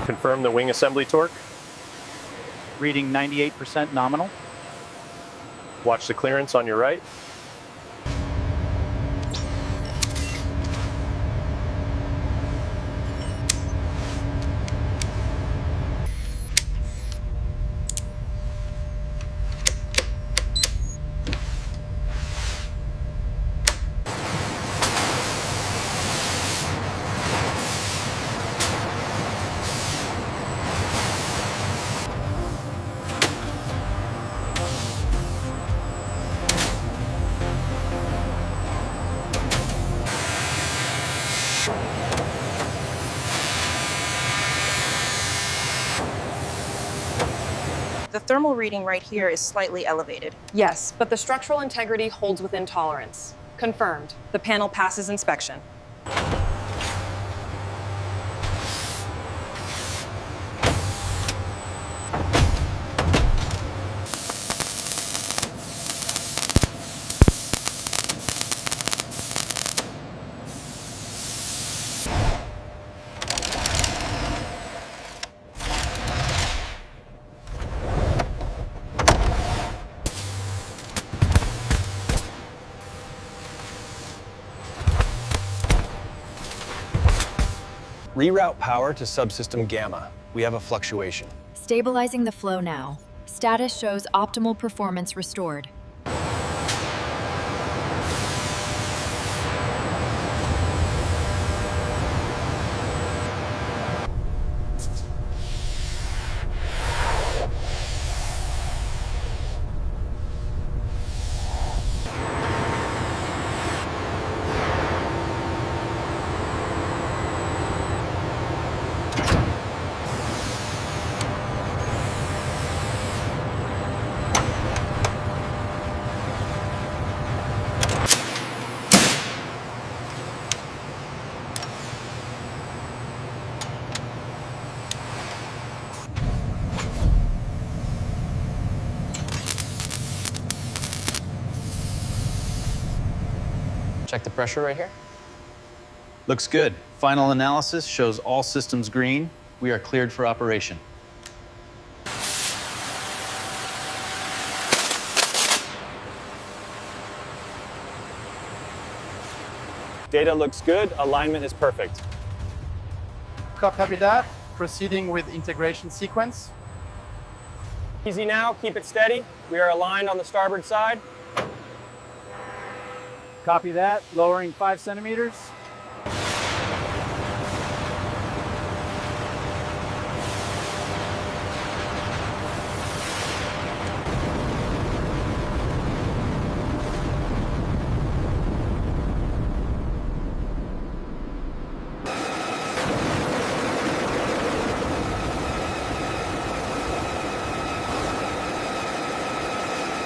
Confirm the wing assembly torque. Reading 98% nominal. Watch the clearance on your right. The thermal reading right here is slightly elevated. Yes, but the structural integrity holds within tolerance. Confirmed. The panel passes inspection. Reroute power to subsystem Gamma. We have a fluctuation. Stabilizing the flow now. Status shows optimal performance restored. Check the pressure right here. Looks good. Final analysis shows all systems green. We are cleared for operation. Data looks good. Alignment is perfect. Copy that. Proceeding with integration sequence. Easy now. Keep it steady. We are aligned on the starboard side. Copy that. Lowering 5 centimeters.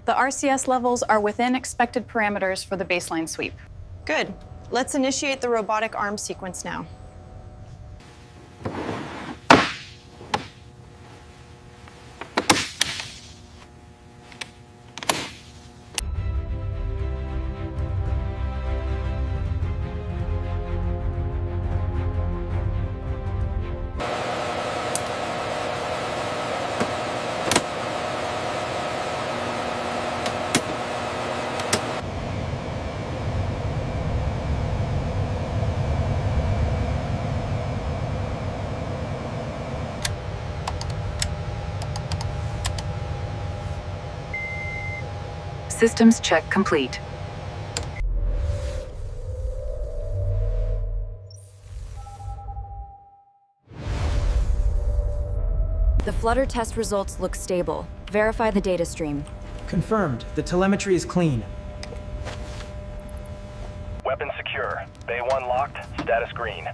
The RCS levels are within expected parameters for the baseline sweep. Good. Let's initiate the robotic arm sequence now. Systems check complete. The flutter test results look stable. Verify the data stream. Confirmed. The telemetry is clean. Weapon secure. Bay 1 locked. Status green.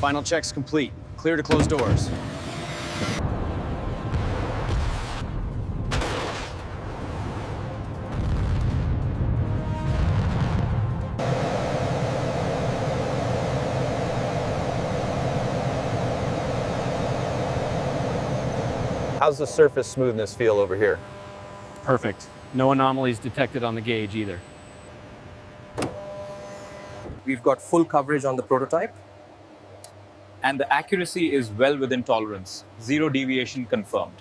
Final checks complete. Clear to close doors. How's the surface smoothness feel over here? Perfect. No anomalies detected on the gauge either. We've got full coverage on the prototype. and the accuracy is well within tolerance. Zero deviation confirmed.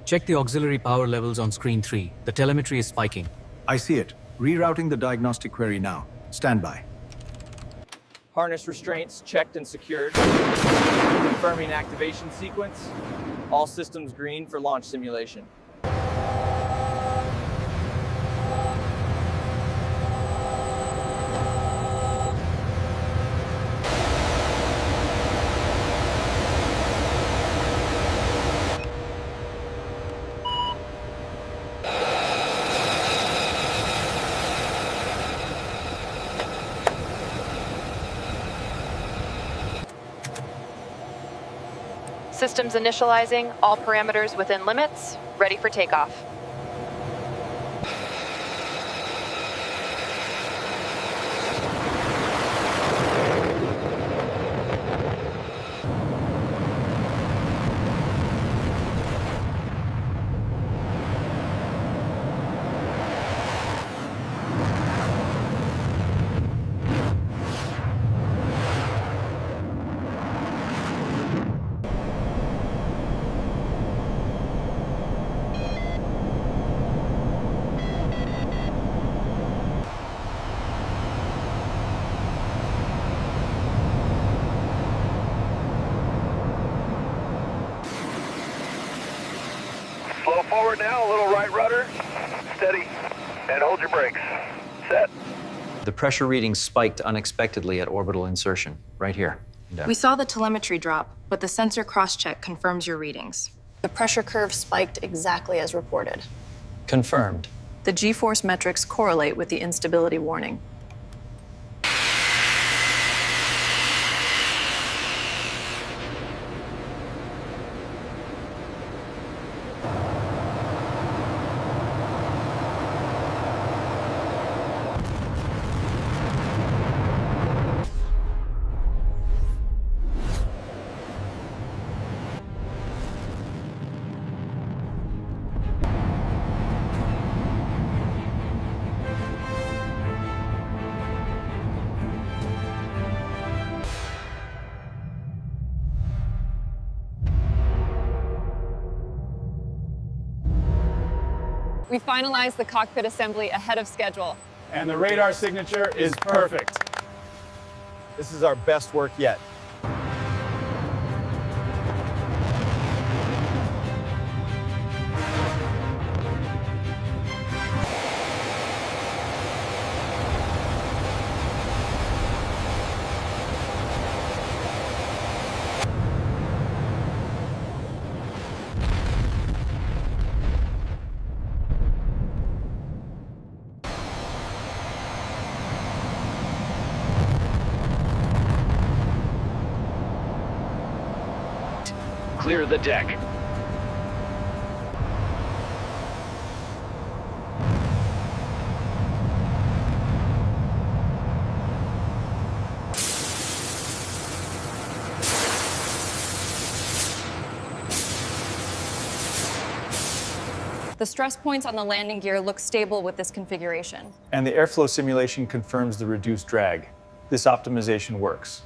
Check the auxiliary power levels on screen 3. The telemetry is spiking. I see it. Rerouting the diagnostic query now. Stand by. Harness restraints checked and secured. Confirming activation sequence. All systems green for launch simulation. Systems initializing, all parameters within limits, ready for takeoff. Slow forward now, a little right rudder. Steady, and hold your brakes. Set. The pressure reading spiked unexpectedly at orbital insertion, right here. We saw the telemetry drop, but the sensor cross-check confirms your readings. The pressure curve spiked exactly as reported. Confirmed. The G-force metrics correlate with the instability warning. We finalized the cockpit assembly ahead of schedule. And the radar signature is perfect. This is our best work yet. Clear the deck. The stress points on the landing gear look stable with this configuration. And the airflow simulation confirms the reduced drag. This optimization works.